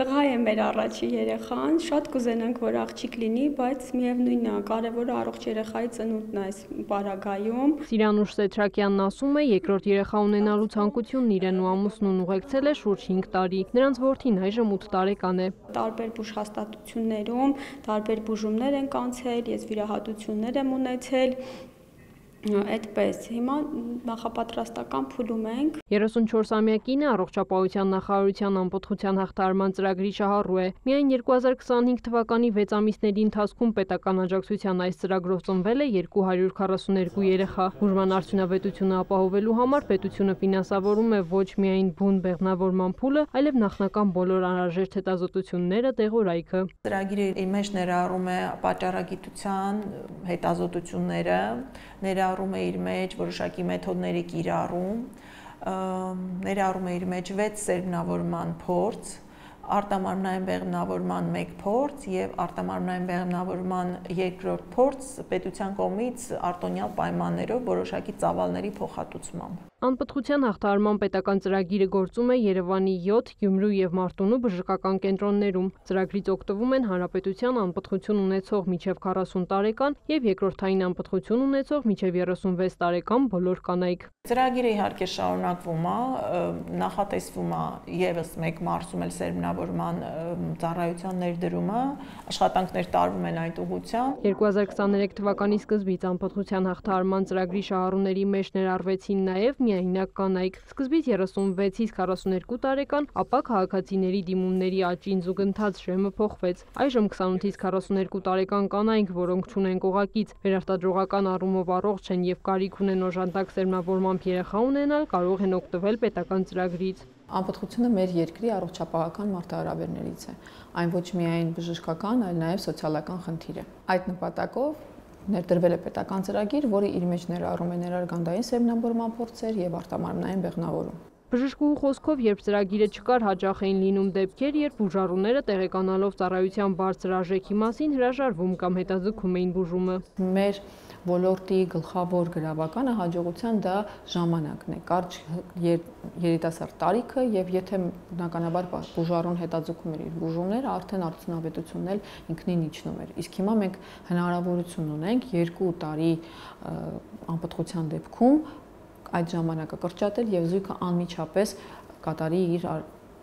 Տղա է մեր առաջի երեխան, շատ կուզենանք, որ աղջիկ լինի, բայց միևնույնն է, կարևորը առողջ երեխայի ծնունդն է այս պարագայում։ Սիրանուշ Սեթրակյանն ասում է, երկրորդ երեխա ունենալու ցանկությունն իրեն ու ամուսնուն ուղեկցել է շուրջ 5 տարի։ Նրանց որդին այժմ 8 տարեկան է։ Տարբեր բուժհաստատություններում տարբեր բուժումներ ենք անցել, ես վիրահատություններ եմ ունեցել։ Այդպես, հիմա նախապատրաստական փուլում ենք։ 34-ամյա կինը առողջապահության նախարարության անպտղության հաղթահարման ծրագրի շահառու է։ Միայն 2025 թվականի 6 ամիսների ընթացքում պետական աջակցության այս ծրագրով ծնվել է 242 երեխա։ Բուժման արդյունավետությունը ապահովելու համար պետությունը ֆինանսավորում է ոչ միայն բուն բեղմնավորման փուլը, այլև նախնական բոլոր անհրաժեշտ հետազոտությունները, տեղորայքը։ Ծրագիրը մեջ ներառում է պատճառագիտության հետազոտությունները, ներառում է իր մեջ որոշակի մեթոդների կիրառում, ներառում է իր մեջ 6 սերմնավորման փորձ, արտամարմնային բեղմնավորման 1 փորձ եւ արտամարմնային բեղմնավորման 2-րդ փորձ պետության կողմից արտոնյալ պայմաններով որոշակի ծավալների փոխհատուցմամբ։ Անպտղության հաղթահարման պետական ծրագիրը գործում է Երևանի 7, Գյումրու եւ Մարտունու բժշկական կենտրոններում։ Ծրագրից օգտվում են հանրապետության անպտղություն ունեցող մինչև 40 տարեկան եւ երկրորդային անպտղություն ունեցող մինչև 36 տարեկան բոլոր կանայք։ Ծրագիրը իհարկե շարունակվում է, նախատեսվում է եւս 1 մարսում էլ սերմնավորման ծառայության ներդրումը, աշխատանքներ տարվում են այդ ուղղությամբ։ 2023 թվականի սկզբից անպտղության հաղթահարման ծրագրի շահառուների մեջ ներառվեցին նաեւ միայնակ կանայք։ Սկզբից 36-ից 42 տարեկան, ապա քաղաքացիների դիմումների աճին զուգընթաց ժամը փոխվեց։ Այժմ 28-ից 42 տարեկան կանայք, որոնք չունեն կողակից, վերարտադրողական առումով առողջ են եւ կարիք ունեն օժանդակ սերմնավորմամբ երեխա ունենալ, կարող են օգտվել պետական ծրագրից։ Անպտղությունը մեր երկրի առողջապահական մարտահրավերներից է։ Այն ոչ միայն բժշկական, այլ նաև սոցիալական խնդիր է։ Այդ նպատակով ներդրվել է պետական ծրագիր, որը իր մեջ ներառում է ներարգանդային սերմնավորման փորձեր եւ արտամարմնային բեղմնավորում։ Բժշկուհու խոսքով, երբ ծրագիրը չկար, հաճախ էին լինում դեպքեր, երբ բուժառուները տեղեկանալով ծառայության բարձր արժեքի մասին հրաժարվում կամ հետաձգում էին բուժումը։ Մեր ոլորտի գլխավոր գրավականը հաջողության դա ժամանակն է, կարճ երիտասարդ տարիքը եւ եթե բնականաբար բուժառուն հետաձգում էր իր բուժումները, արդեն արդյունավետությունն էլ ինքնին իջնում էր։ Իսկ հիմա մենք հնարավորություն ունենք 2 տարի անպտղության դեպքում այդ ժամանակը կրճատել եւ զույգը անմիջապես կատարի իր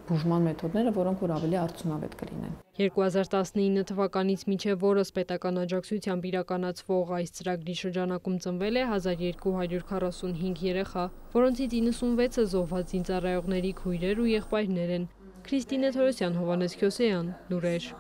բուժման մեթոդները, որոնք որ ավելի արդյունավետ կլինեն։ 2019 թվականից մինչև օրս պետական աջակցությամբ իրականացվող այս ծրագրի շրջանակում ծնվել է 1245 երեխա, որոնցից 96-ը զոհված զինծառայողների քույրեր ու եղբայրներ են։ Քրիստինե Թորոսյան, Հովհաննես Քյոսեյան, Լուրեր։